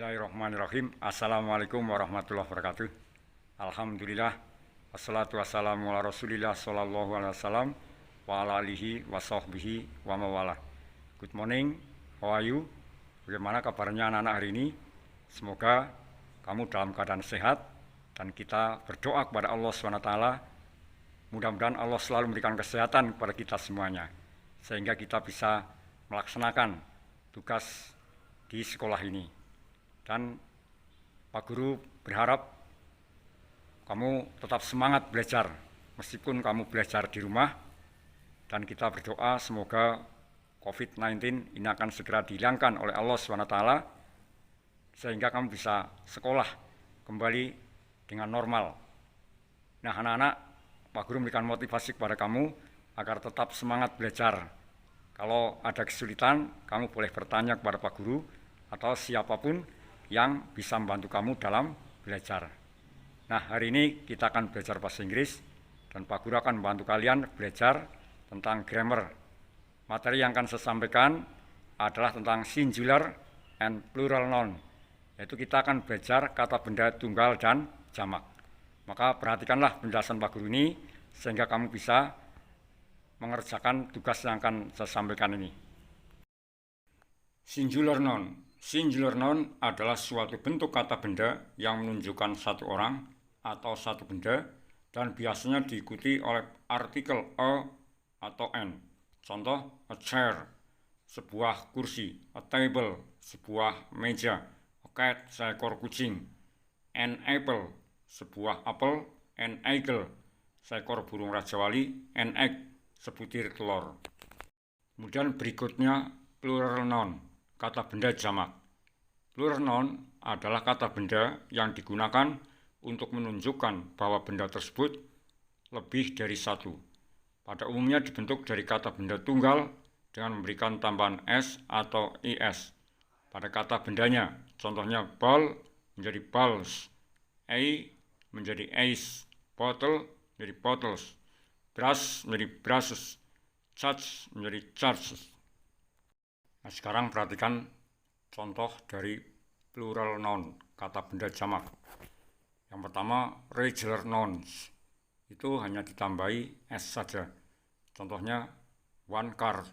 Bismillahirrahmanirrahim. Assalamualaikum warahmatullahi wabarakatuh. Alhamdulillah. Wassalatu wassalamu ala rasulillah sallallahu alaihi wasallam wa ala alihi wa sahbihi wa mawalah. Good morning, how are you? Bagaimana kabarnya anak-anak hari ini? Semoga kamu dalam keadaan sehat dan kita berdoa kepada Allah SWT. Mudah-mudahan Allah selalu memberikan kesehatan kepada kita semuanya sehingga kita bisa melaksanakan tugas di sekolah ini. Dan Pak Guru berharap kamu tetap semangat belajar meskipun kamu belajar di rumah, dan kita berdoa semoga COVID-19 ini akan segera dihilangkan oleh Allah SWT sehingga kamu bisa sekolah kembali dengan normal. Nah anak-anak, Pak Guru memberikan motivasi kepada kamu agar tetap semangat belajar. Kalau ada kesulitan, kamu boleh bertanya kepada Pak Guru atau siapapun yang bisa membantu kamu dalam belajar. Nah, hari ini kita akan belajar bahasa Inggris dan Pak Guru akan membantu kalian belajar tentang grammar. Materi yang akan saya sampaikan adalah tentang singular and plural noun, yaitu kita akan belajar kata benda tunggal dan jamak. Maka perhatikanlah penjelasan Pak Guru ini sehingga kamu bisa mengerjakan tugas yang akan saya sampaikan ini. Singular noun. Singular noun adalah suatu bentuk kata benda yang menunjukkan satu orang atau satu benda dan biasanya diikuti oleh artikel a atau n. Contoh, a chair, sebuah kursi, a table, sebuah meja, a cat, seekor kucing, an apple, sebuah apel, an eagle, seekor burung raja wali, an egg, sebutir telur. Kemudian berikutnya plural noun, kata benda jamak. Plural noun adalah kata benda yang digunakan untuk menunjukkan bahwa benda tersebut lebih dari satu. Pada umumnya dibentuk dari kata benda tunggal dengan memberikan tambahan s atau is pada kata bendanya. Contohnya ball menjadi balls, a menjadi ace, bottle menjadi bottles, brush menjadi brushes, charge menjadi charges. Nah, sekarang perhatikan contoh dari plural noun, kata benda jamak. Yang pertama, regular nouns. Itu hanya ditambahi s saja. Contohnya, one car,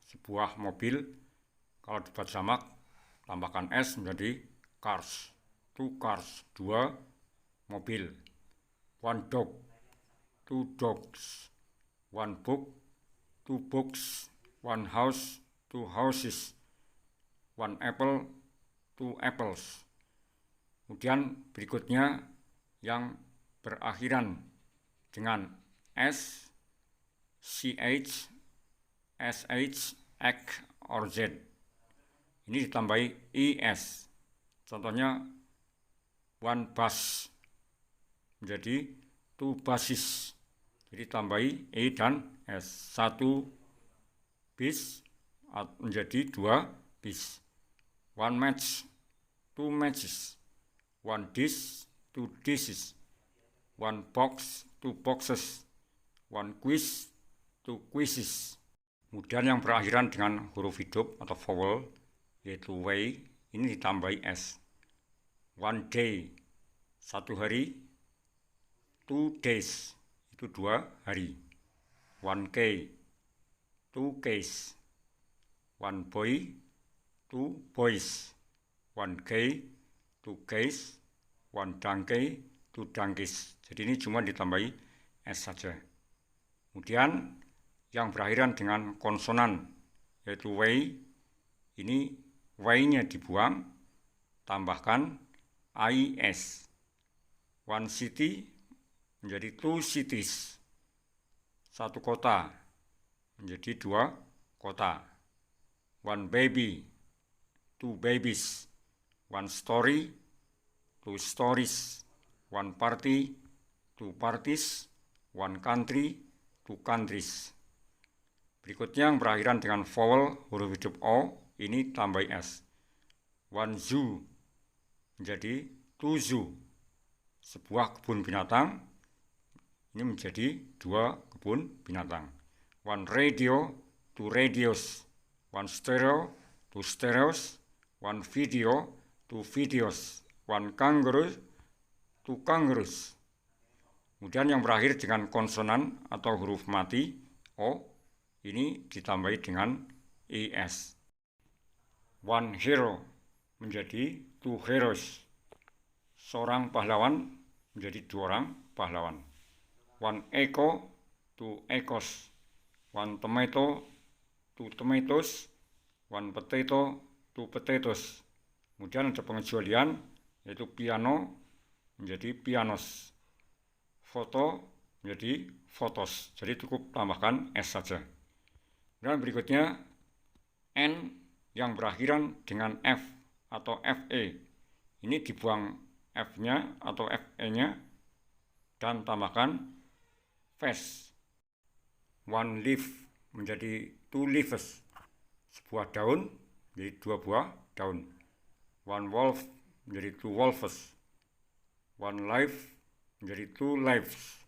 sebuah mobil. Kalau dibuat jamak, tambahkan s menjadi cars. Two cars, dua mobil. One dog, two dogs. One book, two books. One house, two houses. One apple, two apples. Kemudian berikutnya yang berakhiran dengan s, ch, sh, x, or z. Ini ditambahi es. Contohnya one bus menjadi two buses. Jadi tambahi e dan s. Satu bis menjadi dua bis. One match, two matches. One dish, two dishes. One box, two boxes. One quiz, two quizzes. Kemudian yang berakhiran dengan huruf hidup atau vowel, yaitu way, ini ditambahi s. One day, satu hari. Two days, itu dua hari. One K, two Ks. One boy, two boys. One K, two Ks. One donkey, two donkeys. Jadi ini cuma ditambahi s saja. Kemudian yang berakhiran dengan konsonan, yaitu way, ini y-nya dibuang, tambahkan is. One city menjadi two cities. Satu kota menjadi dua kota. One baby, two babies. One story, two stories. One party, two parties. One country, two countries. Berikutnya yang berakhiran dengan vowel huruf hidup o, ini tambah s. One zoo menjadi two zoo. Sebuah kebun binatang ini menjadi dua kebun binatang. One radio, two radios. One stereo, two stereos. One video, 2 videos. 1 kangaroo, 2 kangaroos. Kemudian yang berakhir dengan konsonan atau huruf mati O, ini ditambahi dengan ES. 1 hero menjadi 2 heroes. Seorang pahlawan menjadi 2 orang pahlawan. 1 echo, 2 echoes. 1 tomato, 2 tomatoes. 1 potato, 2 potatoes. Kemudian ada pengecualian, yaitu piano menjadi pianos. Foto menjadi photos. Jadi cukup tambahkan S saja. Dan berikutnya N yang berakhiran dengan F atau FE. Ini dibuang F-nya atau FE-nya dan tambahkan face. 1 leaf menjadi 2 leaves. Sebuah daun menjadi 2 buah daun. 1 wolf menjadi 2 wolves. 1 life menjadi 2 lives.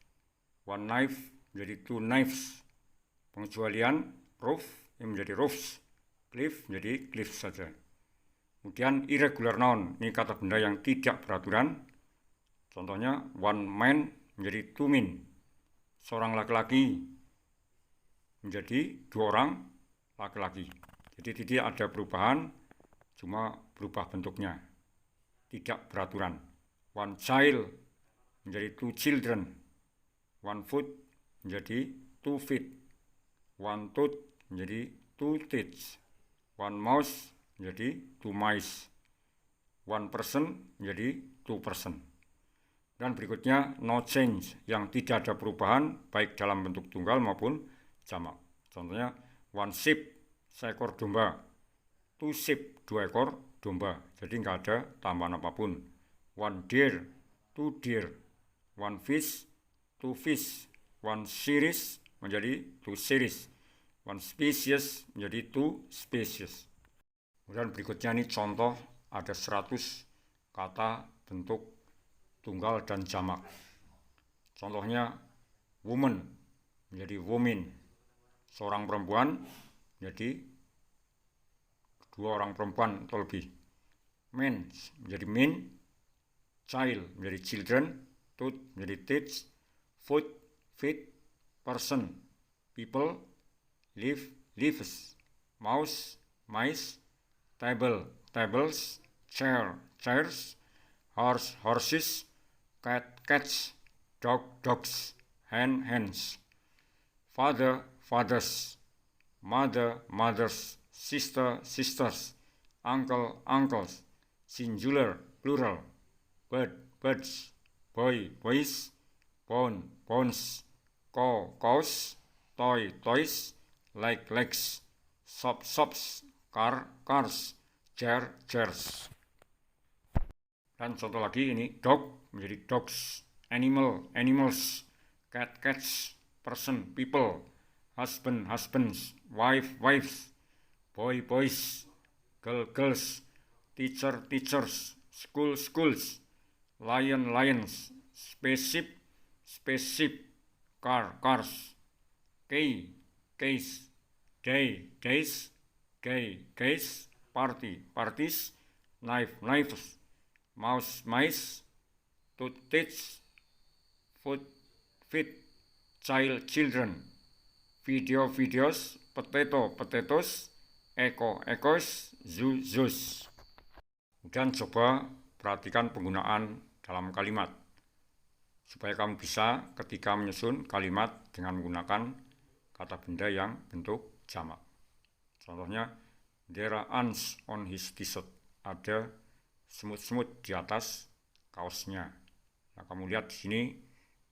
1 knife menjadi 2 knives. Pengecualian roof ini menjadi roofs. Cliff menjadi cliffs saja. Kemudian irregular noun, ini kata benda yang tidak beraturan. Contohnya 1 man menjadi 2 men. Seorang laki-laki menjadi 2 orang laki-laki. Jadi tidak ada perubahan, cuma berubah bentuknya. Tidak beraturan. 1 child menjadi 2 children. 1 foot menjadi 2 feet. 1 tooth menjadi 2 teeth. 1 mouse menjadi 2 mice. 1 person menjadi 2 person. Dan berikutnya no change, yang tidak ada perubahan baik dalam bentuk tunggal maupun jamak. Contohnya 1 sheep, seekor domba. 2 sheep, 2 ekor domba. Jadi nggak ada tambahan apapun. 1 deer, 2 deer. 1 fish, 2 fish. 1 series menjadi 2 series. 1 species menjadi 2 species. Kemudian berikutnya ini contoh ada 100 kata bentuk tunggal dan jamak. Contohnya woman menjadi women. Seorang perempuan menjadi 2 orang perempuan atau lebih. Men menjadi men. Child menjadi children. Tooth menjadi teeth. Foot, feet. Person, people. Leaf, leaves. Mouse, mice. Table, tables. Chair, chairs. Horse, horses. Cat, cats. Dog, dogs. Hen, hens. Father, fathers. Mother, mothers. Sister, sisters. Uncle, uncles. Singular, plural. Bird, birds. Boy, boys. Bone, bones. Cow, cows. Toy, toys. Leg, legs. Shop, shops. Car, cars. Chair, chairs. Dan contoh lagi ini dog menjadi dogs. Animal, animals. Cat, cats. Person, people. Husband, husbands. Wife, wives. Boy, boys. Girl, girls. Teacher, teachers. School, schools. Lion, lions. Spaceship, spaceship. Car, cars. Key, case. Day, days. Gay, gays. Party, parties. Knife, knives. Mouse, mice. Tooth, teeth. Foot, feet. Child, children. Video, videos. Potato, potatoes. Echo, echoes. Zoo, zoos. Dan coba perhatikan penggunaan dalam kalimat supaya kamu bisa ketika menyusun kalimat dengan menggunakan kata benda yang bentuk jamak. Contohnya, there are ants on his t-shirt. Ada semut-semut di atas kaosnya. Nah, kamu lihat di sini,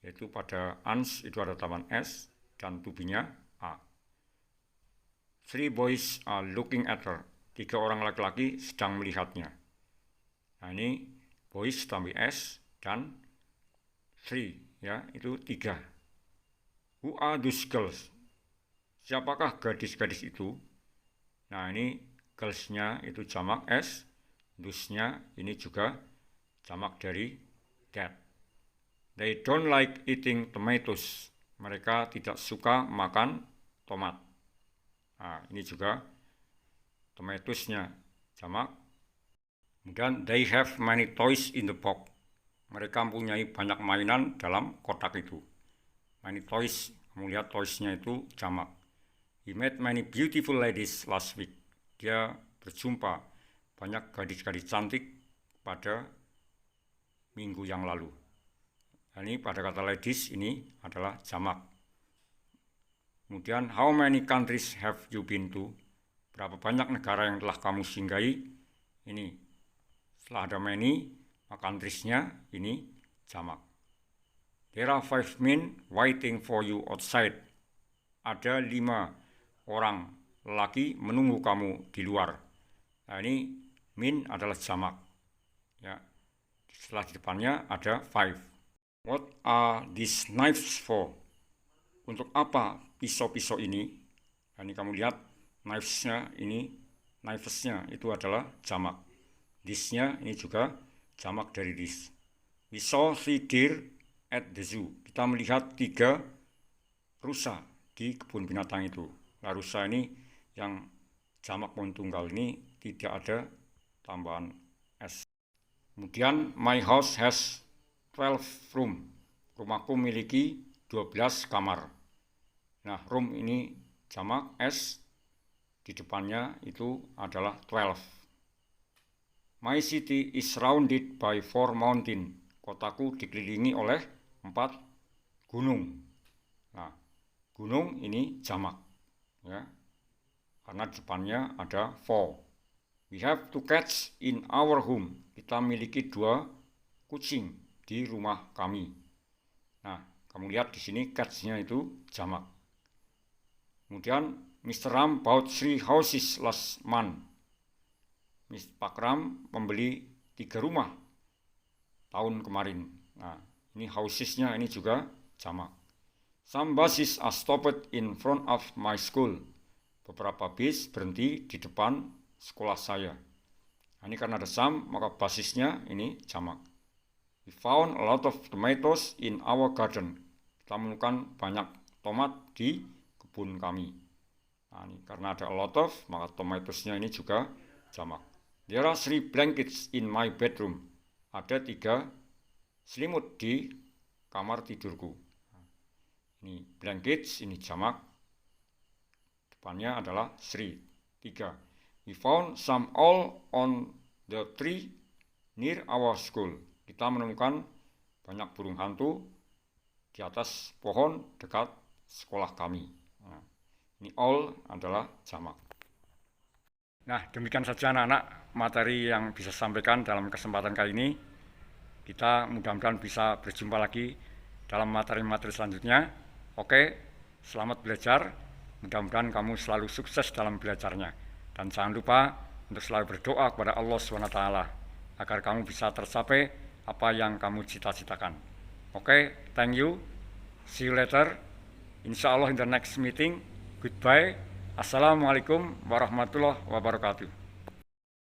yaitu pada ants itu ada tambahan S dan to-be-nya A. 3 boys are looking at her. 3 orang laki-laki sedang melihatnya. Nah, ini boys tambah S dan 3, ya, itu 3. Who are those girls? Siapakah gadis-gadis itu? Nah, ini girls-nya itu jamak S, those-nya ini juga jamak dari that. They don't like eating tomatoes. Mereka tidak suka makan tomat. Nah, ini juga tomatoes-nya jamak. Kemudian they have many toys in the box. Mereka mempunyai banyak mainan dalam kotak itu. Many toys, kamu lihat toys-nya itu jamak. He met many beautiful ladies last week. Dia berjumpa banyak gadis-gadis cantik pada minggu yang lalu. Ini pada kata ladies ini adalah jamak. Kemudian how many countries have you been to? Berapa banyak negara yang telah kamu singgahi? Ini setelah ada many, maka countries-nya ini jamak. There are 5 men waiting for you outside. Ada 5 orang lelaki menunggu kamu di luar. Nah, ini men adalah jamak. Ya. Setelah di depannya ada 5. What are these knives for? Untuk apa pisau-pisau ini? Nah, ini kamu lihat knives-nya ini, knives-nya itu adalah jamak. This-nya ini juga jamak dari this. We saw 3 deer at the zoo. Kita melihat 3 rusa di kebun binatang itu. Nah, rusa ini yang jamak pohon tunggal ini tidak ada tambahan s. Kemudian my house has 12 room. Rumahku memiliki 12 kamar. Nah, room ini jamak s, di depannya itu adalah 12. My city is surrounded by 4 mountains. Kotaku dikelilingi oleh 4 gunung. Nah, gunung ini jamak, ya, karena di depannya ada 4. We have 2 cats in our home. Kita memiliki 2 kucing di rumah kami. Nah, kamu lihat di sini cats-nya itu jamak. Kemudian Mr. Ram bought 3 houses last month. Pak Ram membeli 3 rumah tahun kemarin. Nah, ini houses-nya ini juga jamak. Some buses are stopped in front of my school. Beberapa bis berhenti di depan sekolah saya. Nah, ini karena ada some, maka basisnya ini jamak. We found a lot of tomatoes in our garden. Kita menemukan banyak tomat di kebun kami. Nah, ini karena ada a lot of, maka tomatoes-nya ini juga jamak. There are 3 blankets in my bedroom. Ada 3 selimut di kamar tidurku. Ini blankets, ini jamak. Depannya adalah 3. We found some owl on the tree near our school. Kita menemukan banyak burung hantu di atas pohon dekat sekolah kami. Nah, ini owl adalah jamak. Nah, demikian saja anak-anak materi yang bisa sampaikan dalam kesempatan kali ini. Kita mudah-mudahan bisa berjumpa lagi dalam materi-materi selanjutnya. Oke, selamat belajar. Mudah-mudahan kamu selalu sukses dalam belajarnya. Dan jangan lupa untuk selalu berdoa kepada Allah SWT agar kamu bisa tercapai apa yang kamu cita-citakan. Oke, thank you. See you later. Insya Allah in the next meeting. Goodbye. Assalamualaikum warahmatullahi wabarakatuh.